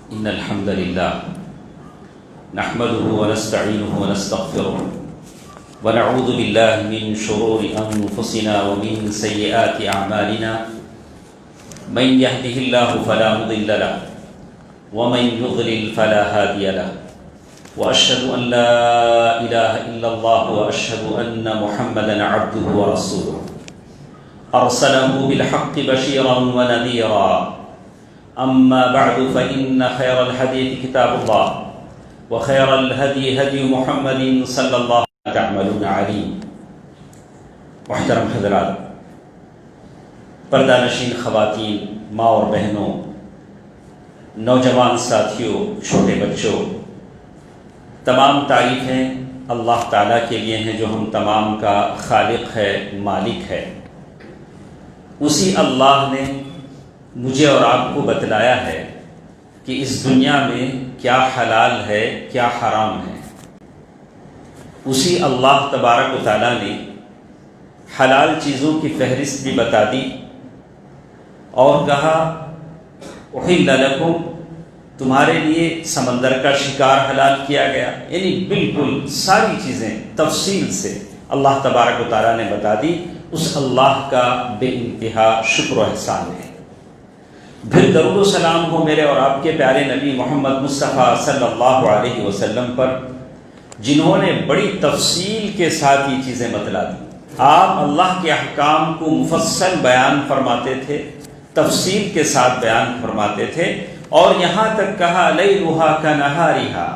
إن الحمد لله نحمده ونستعينه ونستغفره ونعوذ بالله من شرور أنفسنا ومن سيئات أعمالنا من يهده الله فلا مضل له ومن يضلل فلا هادي له وأشهد أن لا إله إلا الله وأشهد أن محمدا عبده ورسوله أرسله بالحق بشيرا ونذيرا أما بعد فإن خير الحديث كتاب الله وخير الهدي هدي محمد صلى الله عليه وسلم تعملون عليم. محترم حضرات، پردہ نشین خواتین، ماں اور بہنوں، نوجوان ساتھیوں، چھوٹے بچوں، تمام تعریفیں اللہ تعالیٰ کے لیے ہیں جو ہم تمام کا خالق ہے، مالک ہے. اسی اللہ نے مجھے اور آپ کو بتلایا ہے کہ اس دنیا میں کیا حلال ہے، کیا حرام ہے. اسی اللہ تبارک و تعالیٰ نے حلال چیزوں کی فہرست بھی بتا دی اور کہا احل لکم، تمہارے لیے سمندر کا شکار حلال کیا گیا. یعنی بالکل ساری چیزیں تفصیل سے اللہ تبارک و تعالیٰ نے بتا دی. اس اللہ کا بے انتہا شکر و احسان ہے. پھر درود و سلام ہو میرے اور آپ کے پیارے نبی محمد مصطفیٰ صلی اللہ علیہ وسلم پر، جنہوں نے بڑی تفصیل کے ساتھ یہ چیزیں بتلا دی. آپ اللہ کے احکام کو مفصل بیان فرماتے تھے، تفصیل کے ساتھ بیان فرماتے تھے، اور یہاں تک کہا لیلھا کنہارھا،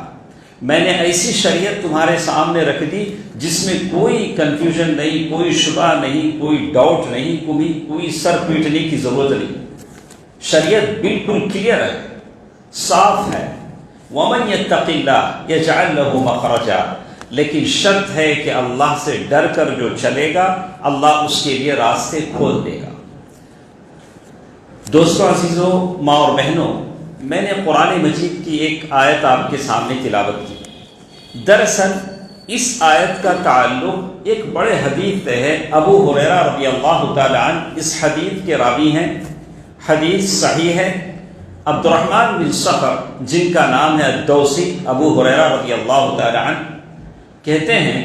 میں نے ایسی شریعت تمہارے سامنے رکھ دی جس میں کوئی کنفیوژن نہیں، کوئی شبہ نہیں، کوئی ڈاؤٹ نہیں، کوئی سر پیٹنے کی ضرورت نہیں. شریعت بالکل کلیئر ہے، صاف ہے. وَمَن يَتَّقِ اللَّهَ يَجْعَلْ لَهُ مَخْرَجًا، لیکن شرط ہے کہ اللہ سے ڈر کر جو چلے گا اللہ اس کے لیے راستے کھول دے گا. دوستو عزیزو، ماں اور بہنوں، میں نے قرآن مجید کی ایک آیت آپ کے سامنے تلاوت کی. دراصل اس آیت کا تعلق ایک بڑے حدیث سے ہے. ابو ہریرہ رضی اللہ تعالی عنہ اس حدیث کے راوی ہیں. حدیث صحیح ہے. عبد الرحمن بن صخر، جن کا نام ہے الدوسی، ابو ہریرہ رضی اللہ تعالی عنہ کہتے ہیں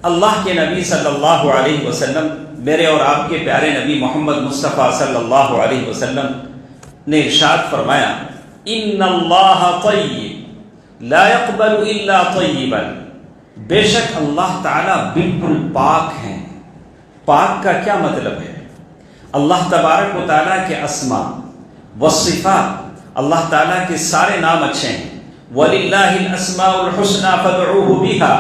اللہ کے نبی صلی اللہ علیہ وسلم، میرے اور آپ کے پیارے نبی محمد مصطفیٰ صلی اللہ علیہ وسلم نے ارشاد فرمایا ان اللہ طیب لا يقبل الا طیبا، بے شک اللہ تعالیٰ بالکل پاک ہیں. پاک کا کیا مطلب ہے؟ اللہ تبارک و تعالیٰ کے اسماء والصفات، اللہ تعالیٰ کے سارے نام اچھے ہیں. وَلِلَّهِ الْأَسْمَاءُ الْحُسْنَى فَادْعُوهُ بِهَا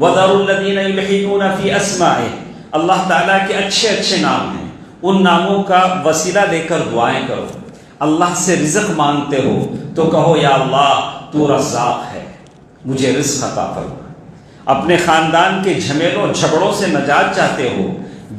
وَذَرُوا الَّذِينَ يُلْحِدُونَ فِي أَسْمَائِهِ، اللہ تعالیٰ کے اچھے اچھے نام ہیں، ان ناموں کا وسیلہ لے کر دعائیں کرو. اللہ سے رزق مانگتے ہو تو کہو یا اللہ تو رزاق ہے، مجھے رزق عطا کرو. اپنے خاندان کے جھمیلوں جھگڑوں سے نجات چاہتے ہو،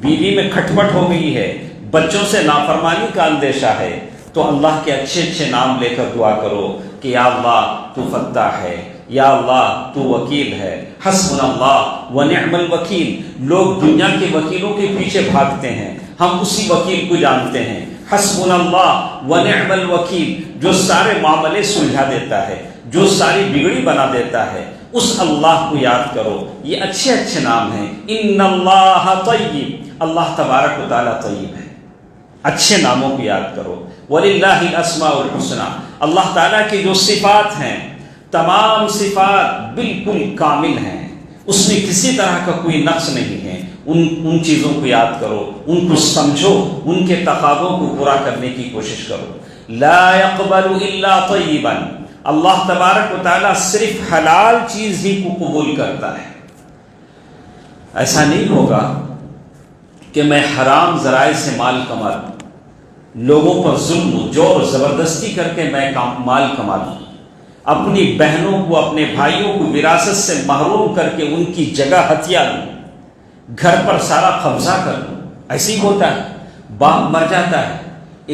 بیوی میں کھٹپٹ ہو گئی ہے، بچوں سے نافرمانی کا اندیشہ ہے، تو اللہ کے اچھے اچھے نام لے کر دعا کرو کہ یا اللہ تو فتاح ہے، یا اللہ تو وکیل ہے. حسبنا اللہ ونعم الوکیل. لوگ دنیا کے وکیلوں کے پیچھے بھاگتے ہیں، ہم اسی وکیل کو جانتے ہیں. حسبنا اللہ ونعم الوکیل، جو سارے معاملے سلجھا دیتا ہے، جو ساری بگڑی بنا دیتا ہے، اس اللہ کو یاد کرو. یہ اچھے اچھے نام ہیں. ان اللہ طیب، اللہ تبارک و تعالیٰ طیب ہے. اچھے ناموں کو یاد کرو. وَلِلَّهِ الْأَسْمَاءُ الْحُسْنَى، اللہ تعالیٰ کی جو صفات ہیں تمام صفات بالکل کامل ہیں، اس میں کسی طرح کا کوئی نقص نہیں ہے. ان چیزوں کو یاد کرو، ان کو سمجھو، ان کے تقاضوں کو پورا کرنے کی کوشش کرو. لا يقبل الا طیبا، اللہ تبارک و تعالیٰ صرف حلال چیز ہی کو قبول کرتا ہے. ایسا نہیں ہوگا کہ میں حرام ذرائع سے مال کما لوں، لوگوں پر ظلم و جور زبردستی کر کے میں مال کما لوں، اپنی بہنوں کو اپنے بھائیوں کو وراثت سے محروم کر کے ان کی جگہ ہتھیا لوں، گھر پر سارا قبضہ کر لوں. ایسے ہی ہوتا ہے. باپ مر جاتا ہے،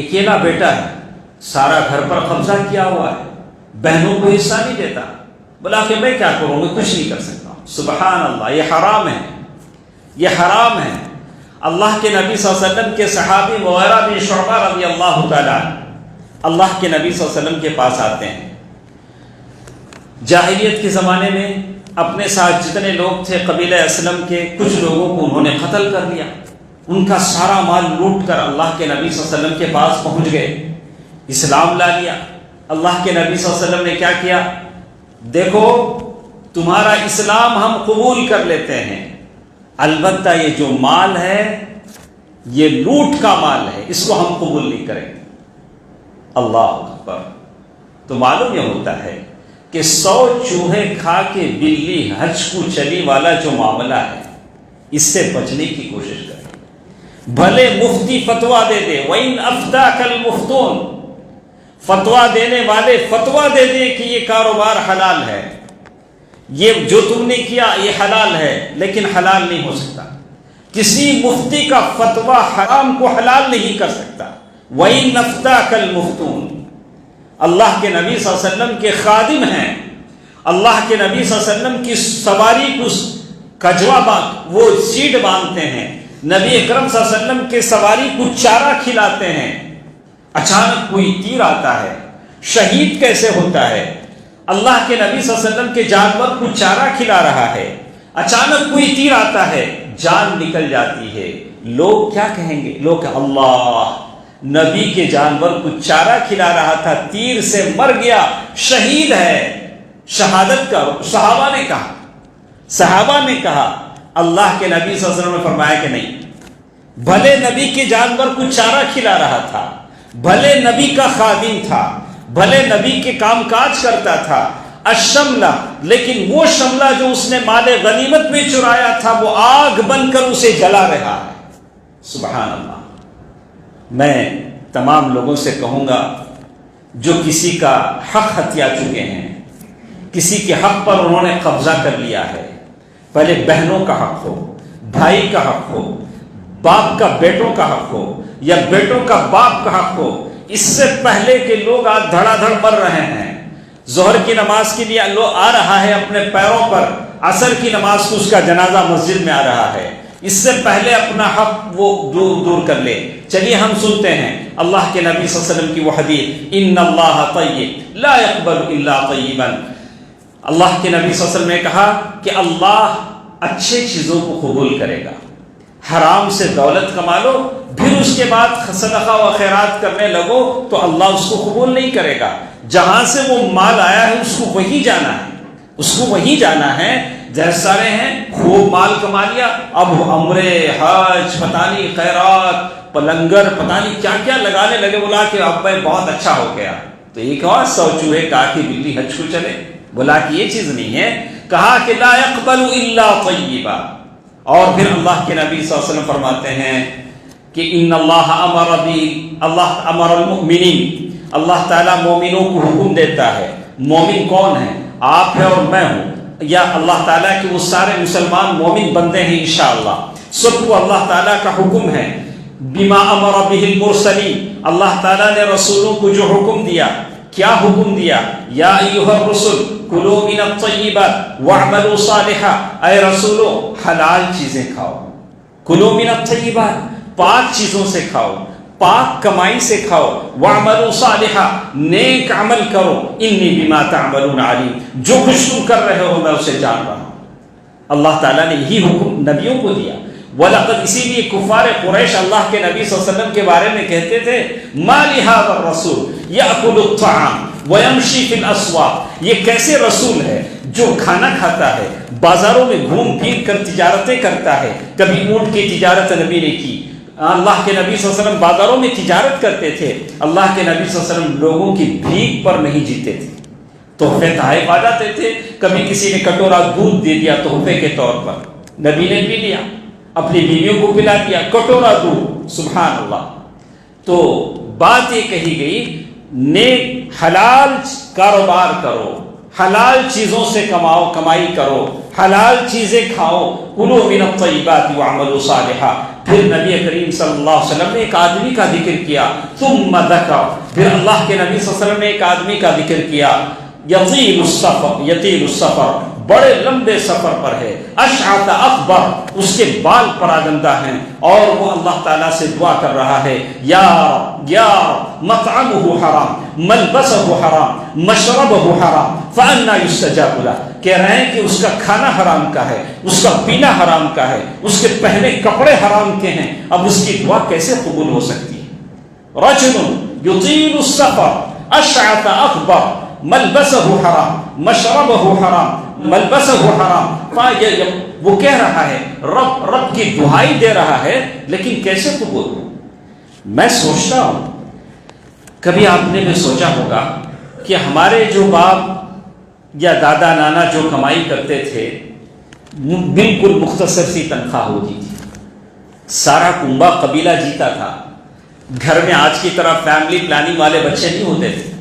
اکیلا بیٹا ہے، سارا گھر پر قبضہ کیا ہوا ہے، بہنوں کو حصہ نہیں دیتا، بلا کہ میں کیا کروں، میں کچھ نہیں کر سکتا. سبحان اللہ، یہ حرام ہے، یہ حرام ہے. اللہ کے نبی صلی اللہ علیہ وسلم کے صحابی مغیرہ بن شعبہ رضی اللہ تعالیٰ عنہ اللہ کے نبی صلی اللہ علیہ وسلم کے پاس آتے ہیں. جاہلیت کے زمانے میں اپنے ساتھ جتنے لوگ تھے قبیلہ اسلم کے کچھ لوگوں کو انہوں نے قتل کر دیا، ان کا سارا مال لوٹ کر اللہ کے نبی صلی اللہ علیہ وسلم کے پاس پہنچ گئے، اسلام لا لیا۔ اللہ کے نبی صلی اللہ علیہ وسلم نے کیا کیا؟ دیکھو تمہارا اسلام ہم قبول کر لیتے ہیں، البتہ یہ جو مال ہے یہ لوٹ کا مال ہے، اس کو ہم قبول نہیں کریں گے۔ اللہ اکبر۔ تو معلوم یہ ہوتا ہے کہ 100 چوہے کھا کے بلی حج کو چلی والا جو معاملہ ہے، اس سے بچنے کی کوشش کریں۔ بھلے مفتی فتویٰ دے دے، وَإِنْ أَفْتَاكَ الْمُفْتُونَ، فتویٰ دینے والے فتویٰ دے دے کہ یہ کاروبار حلال ہے، یہ جو تم نے کیا یہ حلال ہے، لیکن حلال نہیں ہو سکتا۔ کسی مفتی کا فتویٰ حرام کو حلال نہیں کر سکتا۔ وَإِنْ أَفْتَاكَ الْمُفْتُونَ، اللہ کے نبی صلی اللہ علیہ وسلم کے خادم ہیں، اللہ کے نبی صلی اللہ علیہ وسلم کی سواری کو کجوا وہ سیٹ باندھتے ہیں، نبی اکرم صلی اللہ علیہ وسلم کے سواری کو چارہ کھلاتے ہیں، اچانک کوئی تیر آتا ہے، شہید کیسے ہوتا ہے؟ اللہ کے نبی صلی اللہ علیہ وسلم کے جانور کو چارہ کھلا رہا ہے، اچانک کوئی تیر آتا ہے، جان نکل جاتی ہے، لوگ کیا کہیں گے؟ لوگ اللہ نبی کے جانور کو چارہ کھلا رہا تھا، تیر سے مر گیا، شہید ہے، شہادت کا صحابہ نے کہا اللہ کے نبی صلی اللہ علیہ وسلم نے فرمایا کہ نہیں، بھلے نبی کے جانور کو چارہ کھلا رہا تھا، بھلے نبی کا خادم تھا، بھلے نبی کے کام کاج کرتا تھا، الشملہ، لیکن وہ شملہ جو اس نے مال غنیمت میں چرایا تھا وہ آگ بن کر اسے جلا رہا ہے۔ سبحان اللہ۔ میں تمام لوگوں سے کہوں گا جو کسی کا حق ہتھیا چکے ہیں، کسی کے حق پر انہوں نے قبضہ کر لیا ہے، پہلے بہنوں کا حق ہو، بھائی کا حق ہو، باپ کا بیٹوں کا حق ہو یا بیٹوں کا باپ کا حق ہو، اس سے پہلے کہ لوگ آج دھڑا دھڑ مر رہے ہیں، ظہر کی نماز کے لیے لوگ آ رہا ہے اپنے پیروں پر، عصر کی نماز کو اس کا جنازہ مسجد میں آ رہا ہے، اس سے پہلے اپنا حق وہ دور کر لے۔ چلیے ہم سنتے ہیں اللہ کے نبی صلی اللہ علیہ وسلم کی وہ حدیث، ان اللہ طیب لا يقبل الا طیبا۔ اللہ کے نبی صلی اللہ علیہ وسلم نے کہا کہ اللہ اچھے چیزوں کو قبول کرے گا، حرام سے دولت کما لو پھر اس کے بعد صدقہ و خیرات کرنے لگو تو اللہ اس کو قبول نہیں کرے گا۔ جہاں سے وہ مال آیا ہے اس کو وہی جانا ہے، اس کو وہی جانا ہے۔ جیسے سارے ہیں خوب مال کما لیا، اب عمرے حج پتہ نہیں خیرات لنگر پتہ نہیں کیا کیا لگانے لگے، بولا کہ اب میں بہت اچھا ہو گیا، تو ایک اور 100 چوہے کہا کہ بلی حج کو چلے، بولا کہ یہ چیز نہیں ہے، کہا کہ لا يقبل الا طیبا۔ اور پھر اللہ کے نبی صلی اللہ علیہ وسلم فرماتے ہیں کہ ان اللہ امر المؤمنین، اللہ تعالیٰ مومنوں کو حکم دیتا ہے۔ مومن کون ہے؟ آپ ہے اور میں ہوں، یا اللہ تعالیٰ کے وہ سارے مسلمان مومن بندے ہیں انشاءاللہ، سب کو اللہ تعالیٰ کا حکم ہے۔ بما امر بہ المرسلین، اللہ تعالیٰ نے رسولوں کو جو حکم دیا، کیا حکم دیا؟ یا ایھا الرسل کلوا من الطیبات واعملوا صالحا، اے رسولو حلال چیزیں کھاؤ، کلوا من الطیبات، پاک چیزوں سے کھاؤ، پاک کمائی سے کھاؤ، وَعْمَلُوا صَالِحًا، نیک عمل کرو، انی بما تعملون علیم، جو کچھ تم کر رہے ہو میں اسے جان رہا ہوں۔ اللہ تعالیٰ نے یہی حکم نبیوں کو دیا۔ وَلَقَدْ، اسی لیے کفار قریش اللہ کے نبی صلی اللہ علیہ وسلم کے بارے میں کہتے تھے مَا لِهَذَا الرَّسُولِ يَأْكُلُ الطَّعَامَ وَيَمْشِي فِي الْأَسْوَاقِ، یہ کیسے رسول ہے جو کھانا کھاتا ہے، بازاروں میں گھوم پھر کر تجارتیں کرتا ہے۔ کبھی اونٹ کی تجارت نبی نے کی، اللہ کے نبی صلی اللہ علیہ وسلم بازاروں میں تجارت کرتے تھے، اللہ کے نبی صلی اللہ علیہ وسلم لوگوں کی بھیک پر نہیں جیتے تھے، تحفے تحائف آ جاتے تھے، کبھی کسی نے کٹورا دودھ دے دیا تحفے کے طور پر، نبی نے پی لیا، اپنی بیویوں کو پلا دیا کٹورا دودھ، سبحان اللہ۔ تو بات یہ کہی گئی نیک حلال کاروبار کرو، حلال چیزوں سے کمائی کرو، حلال چیزیں کھاؤ، کلوا من الطیبات واعملوا صالحا۔ پھر نبی کریم صلی اللہ علیہ وسلم نے ایک آدمی کا ذکر کیا، ثم ذکر، پھر اللہ کے نبی صلی اللہ علیہ وسلم نے ایک آدمی کا ذکر کیا، یطیل السفر، بڑے لمبے سفر پر ہے، اشعث اکبر، اس کے بال پراگندہ ہیں، اور وہ اللہ تعالیٰ سے دعا کر رہا ہے یا مطعمہ حرام ملبسہ حرام مشربہ حرام فأنا یستجاب لہ، کہہ رہے ہیں کہ اس کا کھانا حرام کا ہے، اس کا پینا حرام کا ہے، اس کے پہنے کپڑے حرام کے ہیں، اب اس کی دعا کیسے قبول ہو سکتی ہے؟ رجل یطیل السفر اشعث اکبر ملبسہ حرام مشربہ حرام ملبسہ حرام، وہ کہہ رہا ہے، رب کی دہائی دے رہا ہے، لیکن کیسے قبول ہو؟ میں سوچتا ہوں کبھی آپ نے بھی سوچا ہوگا کہ ہمارے جو باپ یا دادا نانا جو کمائی کرتے تھے بالکل مختصر سی تنخواہ ہوتی تھی، سارا کنبہ قبیلہ جیتا تھا، گھر میں آج کی طرح فیملی پلاننگ والے بچے نہیں ہوتے تھے،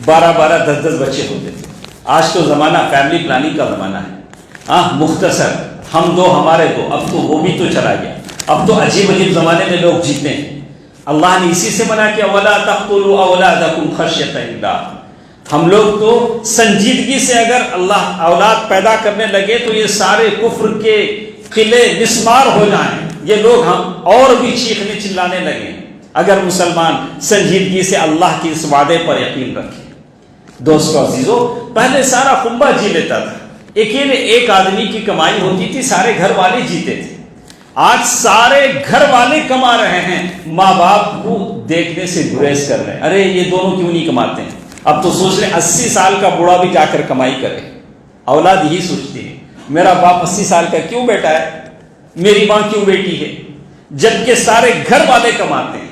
12 10 بچے ہوتے تھے۔ آج تو زمانہ فیملی پلاننگ کا زمانہ ہے، مختصر، ہم دو ہمارے دو، اب تو وہ بھی تو چلا گیا، اب تو عجیب عجیب زمانے میں لوگ جیتے ہیں۔ اللہ نے اسی سے منع کیا وَلَا تَقْتُلُوا أَوْلَادَكُمْ خَشْيَةَ إِمْلَاقٍ، ہم لوگ تو سنجیدگی سے اگر اللہ اولاد پیدا کرنے لگے تو یہ سارے کفر کے قلعے مسمار ہو جائیں، یہ لوگ ہم اور بھی چیخنے چلانے لگے اگر مسلمان سنجیدگی سے اللہ کے اس وعدے پر یقین رکھے۔ دوستو عزیزو، پہلے سارا کنبہ جی لیتا تھا، اکیلے ایک آدمی کی کمائی ہوتی تھی، سارے گھر والے جیتے تھے۔ آج سارے گھر والے کما رہے ہیں، ماں باپ کو دیکھنے سے گریز کر رہے ہیں، ارے یہ دونوں کیوں نہیں کماتے ہیں؟ اب تو سوچ لیں 80 سال کا بوڑھا بھی جا کر کمائی کرے، اولاد یہی سوچتی ہے میرا باپ 80 سال کا کیوں بیٹا ہے، میری ماں کیوں بیٹی ہے، جبکہ سارے گھر والے کماتے ہیں۔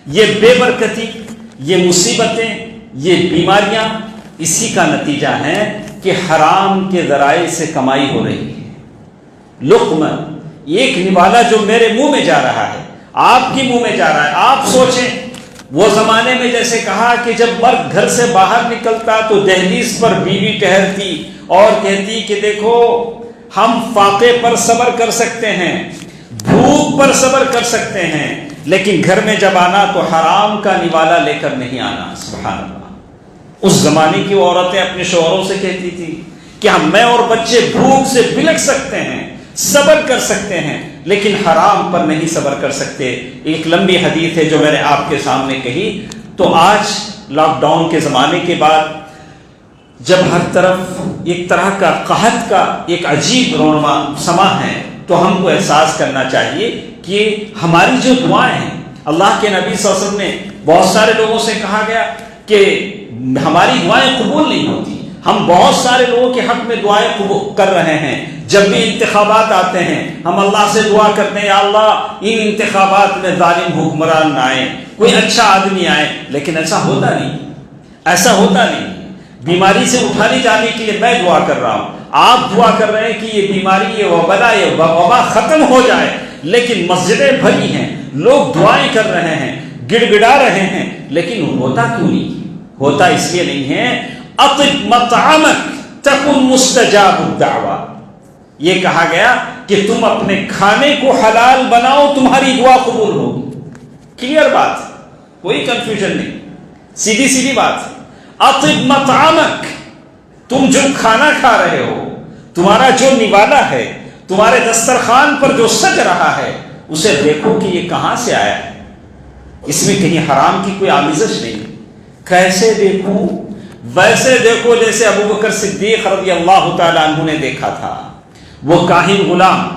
یہ بے برکتی، یہ مصیبتیں، یہ بیماریاں اسی کا نتیجہ ہے کہ حرام کے ذرائع سے کمائی ہو رہی ہے۔ لقمہ، ایک نوالا جو میرے منہ میں جا رہا ہے، آپ کی منہ میں جا رہا ہے۔ آپ سوچیں وہ زمانے میں جیسے کہا کہ جب مرد گھر سے باہر نکلتا تو دہلیز پر بیوی ٹہرتی اور کہتی کہ دیکھو ہم فاقے پر صبر کر سکتے ہیں، بھوک پر صبر کر سکتے ہیں، لیکن گھر میں جب آنا تو حرام کا نوالا لے کر نہیں آنا۔ سبحان اللہ، اس زمانے کی عورتیں اپنے شوہروں سے کہتی تھی کہ میں اور بچے بھوک سے بلک سکتے ہیں، صبر کر سکتے ہیں، لیکن حرام پر نہیں صبر کر سکتے۔ ایک لمبی حدیث ہے جو میں نے آپ کے سامنے کہی۔ تو آج لاک ڈاؤن کے زمانے کے بعد جب ہر طرف ایک طرح کا قحط کا ایک عجیب رونما سما ہے، تو ہم کو احساس کرنا چاہیے کہ ہماری جو دعائیں ہیں، اللہ کے نبی صلی اللہ علیہ وسلم نے بہت سارے لوگوں سے کہا گیا کہ ہماری دعائیں قبول نہیں ہوتی، ہم بہت سارے لوگوں کے حق میں دعائیں قبول کر رہے ہیں۔ جب بھی انتخابات آتے ہیں ہم اللہ سے دعا کرتے ہیں یا اللہ ان انتخابات میں ظالم حکمران نہ آئے، کوئی اچھا آدمی آئے، لیکن ایسا ہوتا نہیں، ایسا ہوتا نہیں۔ بیماری سے اٹھانے جانے کے لیے میں دعا کر رہا ہوں، آپ دعا کر رہے ہیں کہ یہ بیماری، یہ وبا، یہ وبا ختم ہو جائے، لیکن مسجدیں بھری ہیں، لوگ دعائیں کر رہے ہیں، گڑ گڑا رہے ہیں، لیکن ہوتا کیوں نہیں؟ ہوتا اس لیے نہیں ہے اطب مطعمک تکن مستجاب الدعوہ، یہ کہا گیا کہ تم اپنے کھانے کو حلال بناؤ، تمہاری دعا قبول ہوگی۔ کلیئر بات، کوئی کنفیوژن نہیں، سیدھی سیدھی بات۔ اطب مطعمک، تم جو کھانا کھا رہے ہو، تمہارا جو نوالا ہے، تمہارے دسترخوان پر جو سج رہا ہے، اسے دیکھو کہ یہ کہاں سے آیا ہے، اس میں کہیں حرام کی کوئی آمیزش نہیں۔ کیسے دیکھوں؟ ویسے دیکھو جیسے ابو بکر صدیق رضی اللہ تعالیٰ عنہ نے دیکھا تھا۔ وہ کاہن غلام،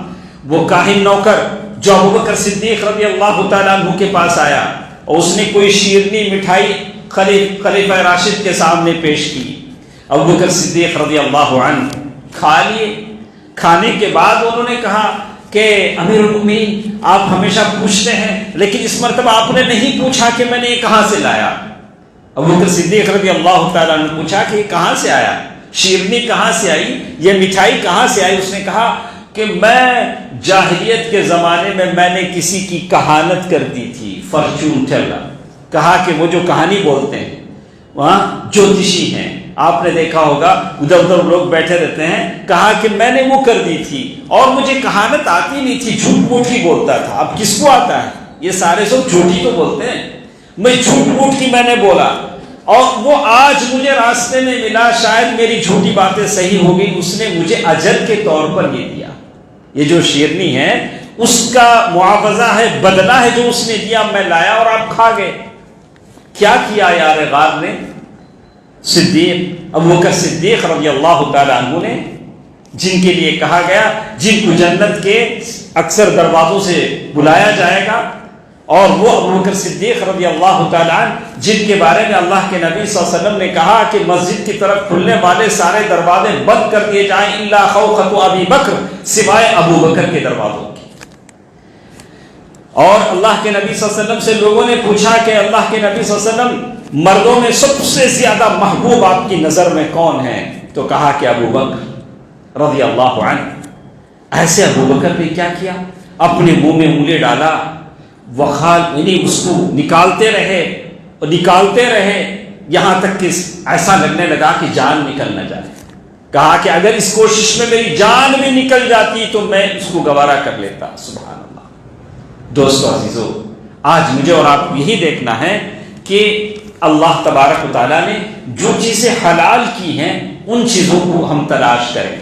وہ کاہن نوکر جو ابو بکر صدیق رضی اللہ تعالیٰ عنہ کے پاس آیا اور اس نے کوئی شیرنی مٹھائی خلیفہ راشد کے سامنے پیش کی، ابو بکر صدیق رضی اللہ عنہ کھا لیے۔ کھانے کے بعد انہوں نے کہا کہ امیر المؤمنین آپ ہمیشہ پوچھتے ہیں، لیکن اس مرتبہ آپ نے نہیں پوچھا کہ میں نے یہ کہاں سے لایا۔ ابو بکر صدیق رضی اللہ تعالیٰ نے پوچھا کہ یہ کہاں سے آیا، شیرنی کہاں سے آئی، یہ مٹھائی کہاں سے آئی؟ اس نے کہا کہ میں جاہلیت کے زمانے میں میں نے کسی کی کہانت کر دی تھی، فارچون ٹیلر، کہا کہ وہ جو کہانی بولتے ہیں وہاں جوتشی ہیں، آپ نے دیکھا ہوگا ادھر ادھر لوگ بیٹھے رہتے ہیں، کہا کہ میں نے وہ کر دی تھی اور مجھے کہانت آتی نہیں تھی، جھوٹ موٹ ہی بولتا تھا۔ اب کس کو آتا ہے؟ یہ سارے سب جھوٹ ہی تو بولتے ہیں، میں جھوٹ موٹ کی میں نے بولا اور وہ آج مجھے راستے میں ملا، شاید میری جھوٹی باتیں صحیح ہو گئی، اس نے مجھے اجر کے طور پر یہ دیا. یہ جو شیرنی ہے اس کا معاوضہ ہے، بدلہ ہے جو اس نے دیا، میں لایا اور آپ کھا گئے. کیا کیا یار غار نے؟ صدیق ابوبکر صدیق رضی اللہ تعالی عنہ نے، جن کے لیے کہا گیا جن کو جنت کے اکثر دروازوں سے بلایا جائے گا، اور وہ ابوبکر صدیق رضی اللہ تعالی عنہ جن کے بارے میں اللہ کے نبی صلی اللہ علیہ وسلم نے کہا کہ مسجد کی طرف کھلنے والے سارے دروازے بند کر دیے جائیں الا خوخۃ ابی بکر، سوائے ابو بکر کے دروازوں کی. اور اللہ کے نبی صلی اللہ علیہ وسلم سے لوگوں نے پوچھا کہ اللہ کے نبی صلی اللہ علیہ وسلم مردوں میں سب سے زیادہ محبوب آپ کی نظر میں کون ہے؟ تو کہا کہ ابو بکر رضی اللہ عنہ. ایسے ابو بکر نے کیا کیا؟ اپنے منہ میں انگلی ڈالا، وخال یعنی اس کو نکالتے رہے اور نکالتے رہے یہاں تک کہ ایسا لگنے لگا کہ جان نکل نہ جائے. کہا کہ اگر اس کوشش میں میری جان بھی نکل جاتی تو میں اس کو گوارا کر لیتا. سبحان اللہ. دوستو عزیزو، آج مجھے اور آپ یہی دیکھنا ہے کہ اللہ تبارک و تعالیٰ نے جو چیزیں حلال کی ہیں ان چیزوں کو ہم تلاش کریں.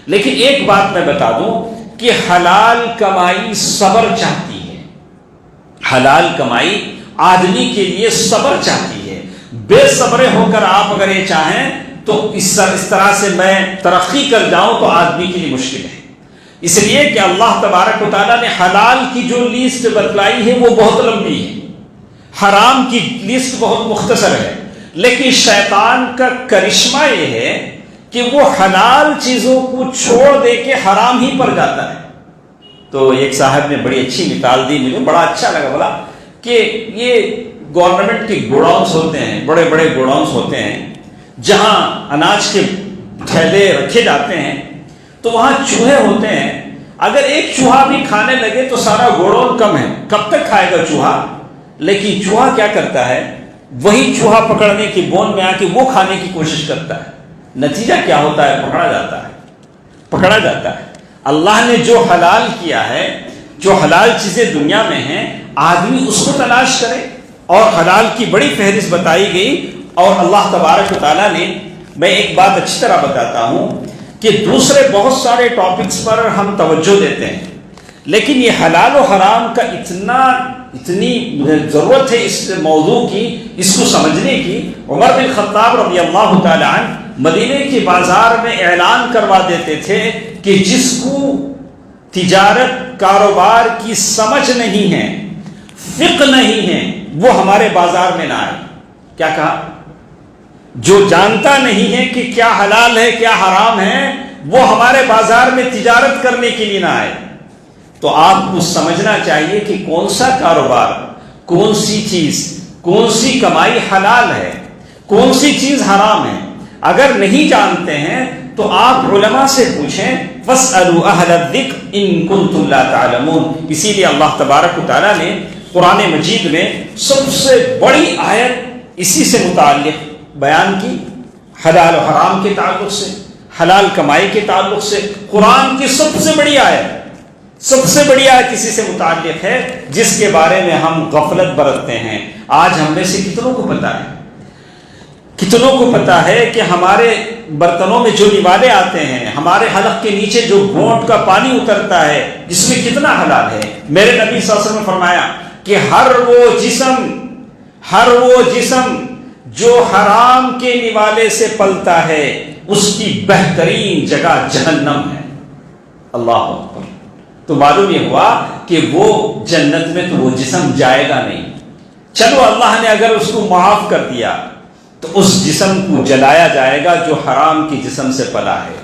لیکن ایک بات میں بتا دوں کہ حلال کمائی صبر چاہتی ہے. حلال کمائی آدمی کے لیے صبر چاہتی ہے. بے صبرے ہو کر آپ اگر یہ چاہیں تو اس طرح سے میں ترقی کر جاؤں تو آدمی کے لیے مشکل ہے. اس لیے کہ اللہ تبارک و تعالیٰ نے حلال کی جو لسٹ بتلائی ہے وہ بہت لمبی ہے، حرام کی لسٹ بہت مختصر ہے. لیکن شیطان کا کرشمہ یہ ہے کہ وہ حلال چیزوں کو چھوڑ دے کے حرام ہی پر جاتا ہے. تو ایک صاحب نے بڑی اچھی مثال دی، مجھے بڑا اچھا لگا. بولا کہ یہ گورنمنٹ کے گوڈاؤنس ہوتے ہیں، بڑے بڑے گوڈاؤنس ہوتے ہیں جہاں اناج کے تھیلے رکھے جاتے ہیں، تو وہاں چوہے ہوتے ہیں. اگر ایک چوہا بھی کھانے لگے تو سارا گوڈاؤن کم ہے. کب تک کھائے گا چوہا؟ لیکن چوہا کیا کرتا ہے؟ وہی چوہا پکڑنے کی بون میں آ کے وہ کھانے کی کوشش کرتا ہے. نتیجہ کیا ہوتا ہے؟ پکڑا جاتا ہے، پکڑا جاتا ہے. اللہ نے جو حلال کیا ہے، جو حلال چیزیں دنیا میں ہیں، آدمی اس کو تلاش کرے. اور حلال کی بڑی فہرست بتائی گئی. اور اللہ تبارک و تعالیٰ نے، میں ایک بات اچھی طرح بتاتا ہوں کہ دوسرے بہت سارے ٹاپکس پر ہم توجہ دیتے ہیں، لیکن یہ حلال و حرام کا اتنی ضرورت ہے اس موضوع کی، اس کو سمجھنے کی. عمر بن خطاب رضی اللہ تعالی عنہ مدینے کے بازار میں اعلان کروا دیتے تھے کہ جس کو تجارت کاروبار کی سمجھ نہیں ہے، فقہ نہیں ہے، وہ ہمارے بازار میں نہ آئے. کیا کہا؟ جو جانتا نہیں ہے کہ کیا حلال ہے کیا حرام ہے وہ ہمارے بازار میں تجارت کرنے کے لیے نہ آئے. تو آپ کو سمجھنا چاہیے کہ کون سا کاروبار، کون سی چیز، کون سی کمائی حلال ہے، کون سی چیز حرام ہے. اگر نہیں جانتے ہیں تو آپ علماء سے پوچھیں. فاسألوا اہل الذکر ان کنتم لا تعلمون. اسی لیے اللہ تبارک و تعالیٰ نے قرآن مجید میں سب سے بڑی آیت اسی سے متعلق بیان کی، حلال و حرام کے تعلق سے، حلال کمائی کے تعلق سے. قرآن کی سب سے بڑی آیت اسی سے متعلق ہے جس کے بارے میں ہم غفلت برتتے ہیں. آج ہم میں سے کتنوں کو پتا ہے، کتنوں کو پتا ہے کہ ہمارے برتنوں میں جو نوالے آتے ہیں، ہمارے حلق کے نیچے جو گھونٹ کا پانی اترتا ہے، جس میں کتنا حلال ہے. میرے نبی صلی اللہ علیہ وسلم نے فرمایا کہ ہر وہ جسم جو حرام کے نوالے سے پلتا ہے اس کی بہترین جگہ جہنم ہے. اللہ اکبر. تو معلوم یہ ہوا کہ وہ جنت میں تو وہ جسم جائے گا نہیں. چلو اللہ نے اگر اس کو معاف کر دیا تو اس جسم کو جلایا جائے گا جو حرام کی جسم سے پلا ہے،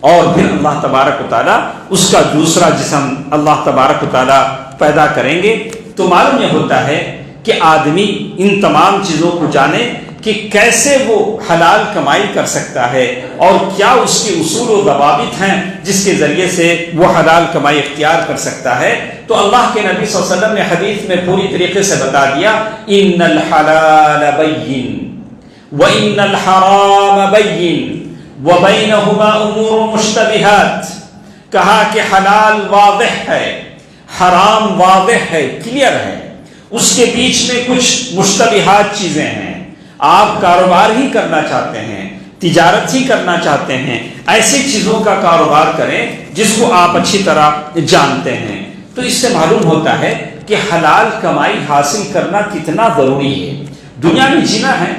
اور پھر اللہ تبارک و تعالیٰ اس کا دوسرا جسم اللہ تبارک و تعالیٰ پیدا کریں گے. تو معلوم یہ ہوتا ہے کہ آدمی ان تمام چیزوں کو جانے کہ کیسے وہ حلال کمائی کر سکتا ہے اور کیا اس کے اصول و ضوابط ہیں جس کے ذریعے سے وہ حلال کمائی اختیار کر سکتا ہے. تو اللہ کے نبی صلی اللہ علیہ وسلم نے حدیث میں پوری طریقے سے بتا دیا، ان الحلال بین وان الحرام بین وبینہما امور مشتبہات. کہا کہ حلال واضح ہے، حرام واضح ہے، کلیئر ہے، اس کے بیچ میں کچھ مشتبہات چیزیں ہیں. آپ کاروبار ہی کرنا چاہتے ہیں، تجارت ہی کرنا چاہتے ہیں، ایسی چیزوں کا کاروبار کریں جس کو آپ اچھی طرح جانتے ہیں۔ تو اس سے معلوم ہوتا ہے کہ حلال کمائی حاصل کرنا کتنا ضروری ہے۔ دنیا میں جینا ہے،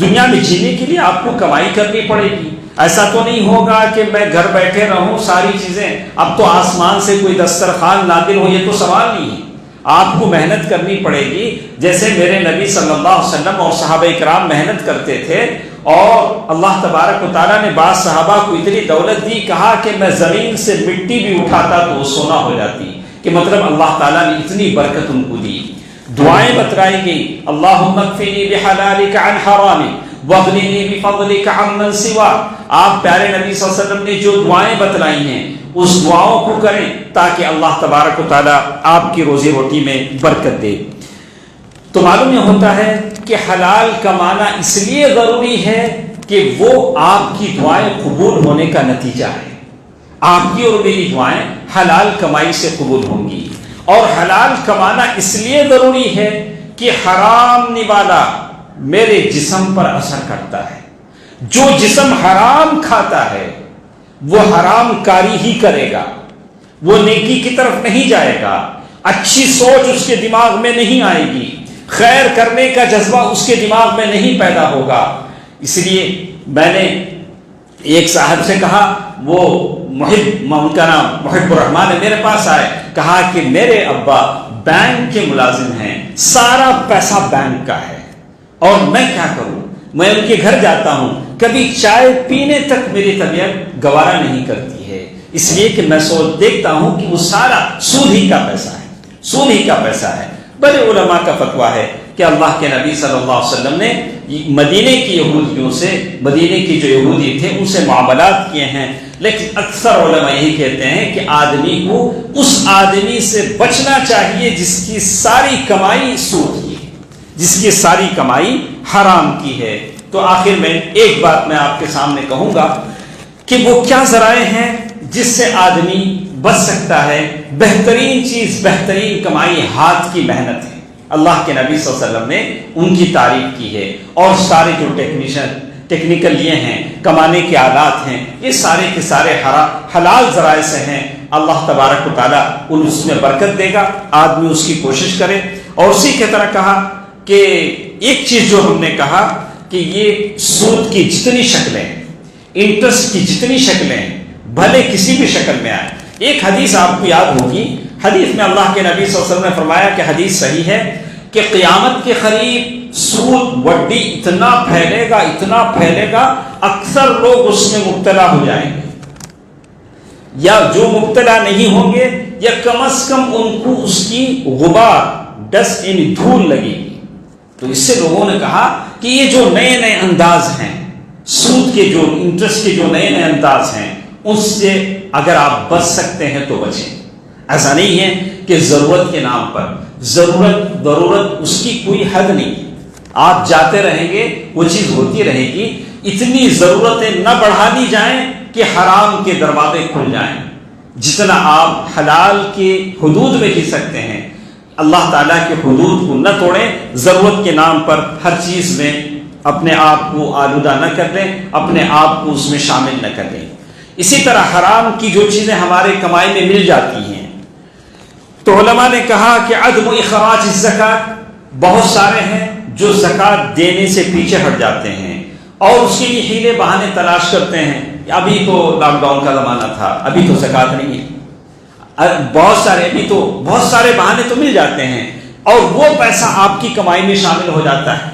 دنیا میں جینے کے لیے آپ کو کمائی کرنی پڑے گی۔ ایسا تو نہیں ہوگا کہ میں گھر بیٹھے رہوں ساری چیزیں، اب تو آسمان سے کوئی دسترخوان نازل ہو، یہ تو سوال نہیں ہے۔ آپ کو محنت کرنی پڑے گی، جیسے میرے نبی صلی اللہ علیہ وسلم اور صحابہ کرام محنت کرتے تھے، اور اللہ تبارک و تعالیٰ نے بعض صحابہ کو اتنی دولت دی، کہا کہ میں زمین سے مٹی بھی اٹھاتا تو وہ سونا ہو جاتی، کہ مطلب اللہ تعالیٰ نے اتنی برکت ان کو دی۔ دعائیں بتلائی گئی، اللہم اکفنی بحلالک عن حرامک واغننی بفضلک عمن سواک۔ آپ پیارے نبی صلی اللہ علیہ وسلم نے جو دعائیں بتلائی ہیں اس دعاؤں کو کریں تاکہ اللہ تبارک و تعالیٰ آپ کی روزی روٹی میں برکت دے۔ تو معلوم یہ ہوتا ہے کہ حلال کمانا اس لیے ضروری ہے کہ وہ آپ کی دعائیں قبول ہونے کا نتیجہ ہے۔ آپ کی اور میری دعائیں حلال کمائی سے قبول ہوں گی، اور حلال کمانا اس لیے ضروری ہے کہ حرام نوالا میرے جسم پر اثر کرتا ہے۔ جو جسم حرام کھاتا ہے وہ حرام کاری ہی کرے گا، وہ نیکی کی طرف نہیں جائے گا، اچھی سوچ اس کے دماغ میں نہیں آئے گی، خیر کرنے کا جذبہ اس کے دماغ میں نہیں پیدا ہوگا۔ اس لیے میں نے ایک صاحب سے کہا، وہ ان کا نام محب الرحمان ہے، میرے پاس آئے، کہا کہ میرے ابا بینک کے ملازم ہیں، سارا پیسہ بینک کا ہے، اور میں کیا کروں؟ میں ان کے گھر جاتا ہوں، کبھی چائے پینے تک میری طبیعت گوارا نہیں کرتی ہے، اس لیے کہ میں دیکھتا ہوں کہ وہ سارا سود ہی کا پیسہ ہے، سود ہی کا پیسہ ہے۔ بڑے علماء کا فتویٰ ہے کہ اللہ کے نبی صلی اللہ علیہ وسلم نے مدینے کی یہودیوں سے، مدینے کی جو یہودی تھے ان سے معاملات کیے ہیں، لیکن اکثر علماء یہی کہتے ہیں کہ آدمی کو اس آدمی سے بچنا چاہیے جس کی ساری کمائی سود کی ہے، جس کی ساری کمائی حرام کی ہے۔ تو آخر میں ایک بات میں آپ کے سامنے کہوں گا کہ وہ کیا ذرائع ہیں جس سے آدمی بچ سکتا ہے۔ بہترین چیز، بہترین کمائی ہاتھ کی محنت ہے۔ اللہ کے نبی صلی اللہ علیہ وسلم نے ان کی تعریف کی ہے، اور سارے جو ٹیکنیکل یہ ہیں، کمانے کے آلات ہیں، یہ سارے کے سارے حلال ذرائع سے ہیں۔ اللہ تبارک و تعالیٰ اس میں برکت دے گا، آدمی اس کی کوشش کرے۔ اور اسی کی طرح کہا کہ ایک چیز جو ہم نے کہا کہ یہ سود کی جتنی شکلیں، انٹرسٹ کی جتنی شکلیں، بھلے کسی بھی شکل میں آئے۔ ایک حدیث آپ کو یاد ہوگی، حدیث میں اللہ کے نبی صلی اللہ علیہ وسلم نے فرمایا کہ حدیث صحیح ہے کہ قیامت کے قریب سود وڈی اتنا پھیلے گا، اتنا پھیلے گا، اکثر لوگ اس میں مبتلا ہو جائیں گے، یا جو مبتلا نہیں ہوں گے یا کم از کم ان کو اس کی غبار، ڈسٹ یعنی دھول لگے گی۔ تو اس سے لوگوں نے کہا کہ یہ جو نئے نئے انداز ہیں، سود کے جو انٹرسٹ کے جو نئے نئے انداز ہیں، اس سے اگر آپ بچ سکتے ہیں تو بچیں۔ ایسا نہیں ہے کہ ضرورت کے نام پر، ضرورت اس کی کوئی حد نہیں، آپ جاتے رہیں گے وہ چیز ہوتی رہے گی۔ اتنی ضرورتیں نہ بڑھا دی جائیں کہ حرام کے دروازے کھل جائیں۔ جتنا آپ حلال کے حدود میں جی سکتے ہیں، اللہ تعالیٰ کے حدود کو نہ توڑیں، ضرورت کے نام پر ہر چیز میں اپنے آپ کو آلودہ نہ کر دیں، اپنے آپ کو اس میں شامل نہ کر دیں۔ اسی طرح حرام کی جو چیزیں ہمارے کمائی میں مل جاتی ہیں، تو علماء نے کہا کہ عدم اخراج الزکات، بہت سارے ہیں جو زکات دینے سے پیچھے ہٹ جاتے ہیں اور اس کے لیے ہیلے بہانے تلاش کرتے ہیں۔ ابھی تو لاک ڈاؤن کا زمانہ تھا، ابھی تو زکات نہیں ہے، بہت سارے بہانے تو مل جاتے ہیں، اور وہ پیسہ آپ کی کمائی میں شامل ہو جاتا ہے۔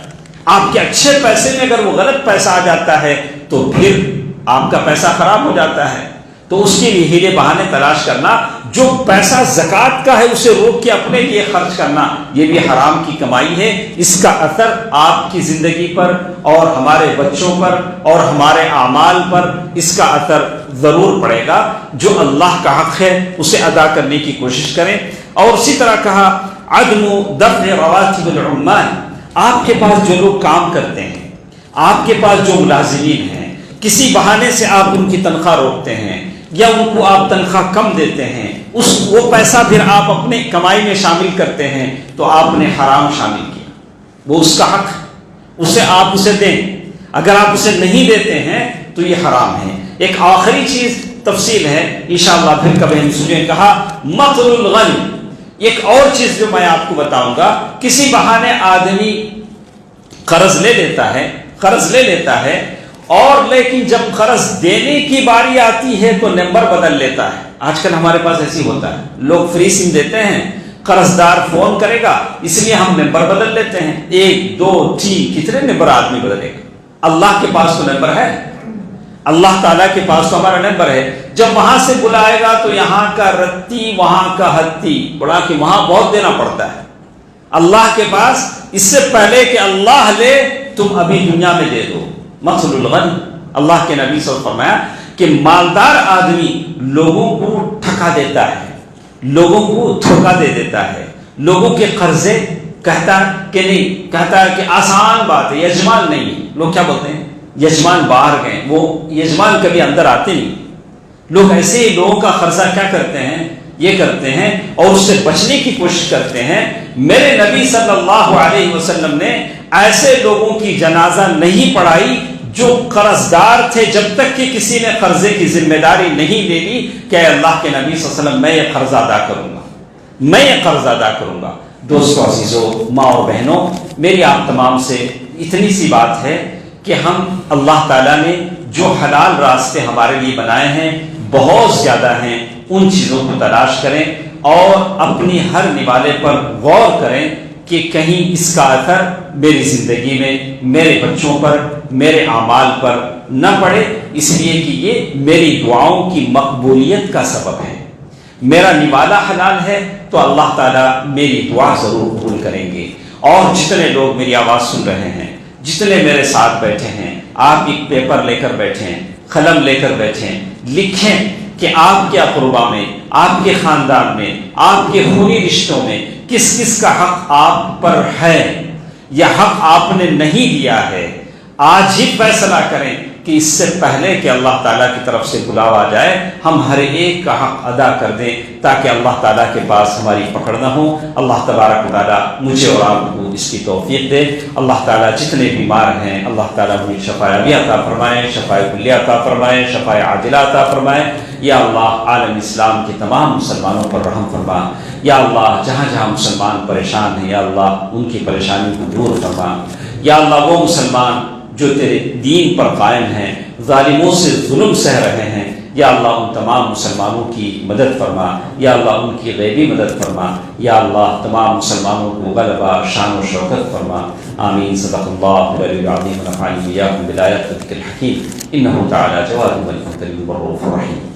آپ کے اچھے پیسے میں اگر وہ غلط پیسہ آ جاتا ہے تو پھر آپ کا پیسہ خراب ہو جاتا ہے۔ تو اس کے لیے ہیلے بہانے تلاش کرنا، جو پیسہ زکوٰۃ کا ہے اسے روک کے اپنے لیے خرچ کرنا، یہ بھی حرام کی کمائی ہے۔ اس کا اثر آپ کی زندگی پر اور ہمارے بچوں پر اور ہمارے اعمال پر اس کا اثر ضرور پڑے گا۔ جو اللہ کا حق ہے اسے ادا کرنے کی کوشش کریں۔ اور اسی طرح کہا عدم دفع رواتب العمال، آپ کے پاس جو لوگ کام کرتے ہیں، آپ کے پاس جو ملازمین ہیں، کسی بہانے سے آپ ان کی تنخواہ روکتے ہیں یا ان کو آپ تنخواہ کم دیتے ہیں، وہ پیسہ پھر آپ اپنے کمائی میں شامل کرتے ہیں، تو آپ نے حرام شامل کیا۔ وہ اس کا حق، اسے آپ اسے دیں. اگر آپ اسے نہیں دیتے ہیں تو یہ حرام ہے. ایک آخری چیز تفصیل ہے, انشاءاللہ پھر کبھی ہم سنیں. کہا مثل الغنی. ایک اور چیز جو میں آپ کو بتاؤں گا, کسی بہانے آدمی قرض لے لیتا ہے اور لیکن جب قرض دینے کی باری آتی ہے تو نمبر بدل لیتا ہے. آج کل ہمارے پاس ایسی ہوتا ہے, لوگ فری سم دیتے ہیں, قرض دار فون کرے گا اس لیے ہم نمبر بدل لیتے ہیں. 1 2 3 کتنے نمبر آدمی بدلے گا؟ اللہ کے پاس تو نمبر ہے, اللہ تعالیٰ کے پاس تو ہمارا نمبر ہے. جب وہاں سے بلائے گا تو یہاں کا رتی وہاں کا ہتی, بڑا کہ وہاں بہت دینا پڑتا ہے. اللہ کے پاس اس سے پہلے کہ اللہ لے تم ابھی دنیا میں دے دو. مثل الغنی, اللہ کے نبی صلی اللہ علیہ وسلم فرمایا کہ مالدار آدمی لوگوں کو ٹھکا دیتا ہے, لوگوں کو دھوکا دے دیتا ہے, لوگوں کے قرضے کہتا کہ نہیں, کہتا ہے کہ آسان بات ہے, یجمان نہیں. لوگ کیا بولتے ہیں, یجمان باہر گئے, وہ یجمان کبھی اندر آتے نہیں. لوگ ایسے ہی لوگوں کا قرضہ کیا کرتے ہیں, یہ کرتے ہیں اور اس سے بچنے کی کوشش کرتے ہیں. میرے نبی صلی اللہ علیہ وسلم نے ایسے لوگوں کی جنازہ نہیں پڑھائی جو قرض دار تھے, جب تک کہ کسی نے قرضے کی ذمہ داری نہیں لے لی کہ اے اللہ کے نبی صلی اللہ علیہ وسلم میں یہ قرض ادا کروں گا, میں یہ قرض ادا کروں گا. دوستو عزیزو, ماں اور بہنوں, میری آپ تمام سے اتنی سی بات ہے کہ ہم اللہ تعالیٰ نے جو حلال راستے ہمارے لیے بنائے ہیں بہت زیادہ ہیں, ان چیزوں کو تلاش کریں اور اپنی ہر نوالے پر غور کریں کہ کہیں اس کا اثر میری زندگی میں, میرے بچوں پر, میرے اعمال پر نہ پڑے, اس لیے کہ یہ میری دعاؤں کی مقبولیت کا سبب ہے. میرا نوالا حلال ہے تو اللہ تعالیٰ میری دعا ضرور قبول کریں گے. اور جتنے لوگ میری آواز سن رہے ہیں, جتنے میرے ساتھ بیٹھے ہیں, آپ ایک پیپر لے کر بیٹھیں, قلم لے کر بیٹھیں, لکھیں کہ آپ کے اقربا میں, آپ کے خاندان میں, آپ کے خونی رشتوں میں کس کس کا حق آپ پر ہے یا حق آپ نے نہیں دیا ہے. آج ہی فیصلہ کریں کہ اس سے پہلے کہ اللہ تعالیٰ کی طرف سے بلاوا آ جائے ہم ہر ایک کا حق ادا کر دیں تاکہ اللہ تعالیٰ کے پاس ہماری پکڑ نہ ہو. اللہ تبارک و تعالیٰ مجھے اور آپ کو اس کی توفیق دے. اللہ تعالیٰ جتنے بیمار ہیں اللہ تعالیٰ مجھے شفا یابی عطا فرمائے, شفا کلیہ عطا فرمائے, شفا عاجلہ عطا فرمائے. یا اللہ عالم اسلام کے تمام مسلمانوں پر رحم فرما. یا اللہ جہاں جہاں مسلمان پریشان ہیں یا اللہ ان کی پریشانی کو دور فرما. یا اللہ وہ مسلمان جو تیرے دین پر قائم ہیں, ظالموں سے ظلم سہ رہے ہیں, یا اللہ ان تمام مسلمانوں کی مدد فرما. یا اللہ ان کی غیبی مدد فرما. یا اللہ تمام مسلمانوں کو غلبہ شان و شوکت فرما. آمین. صدق اللہ العلی العظیم ونفعني وإياكم بالآيات والذكر الحكيم إنه تعالى جواد ملك كريم الرؤوف الرحيم.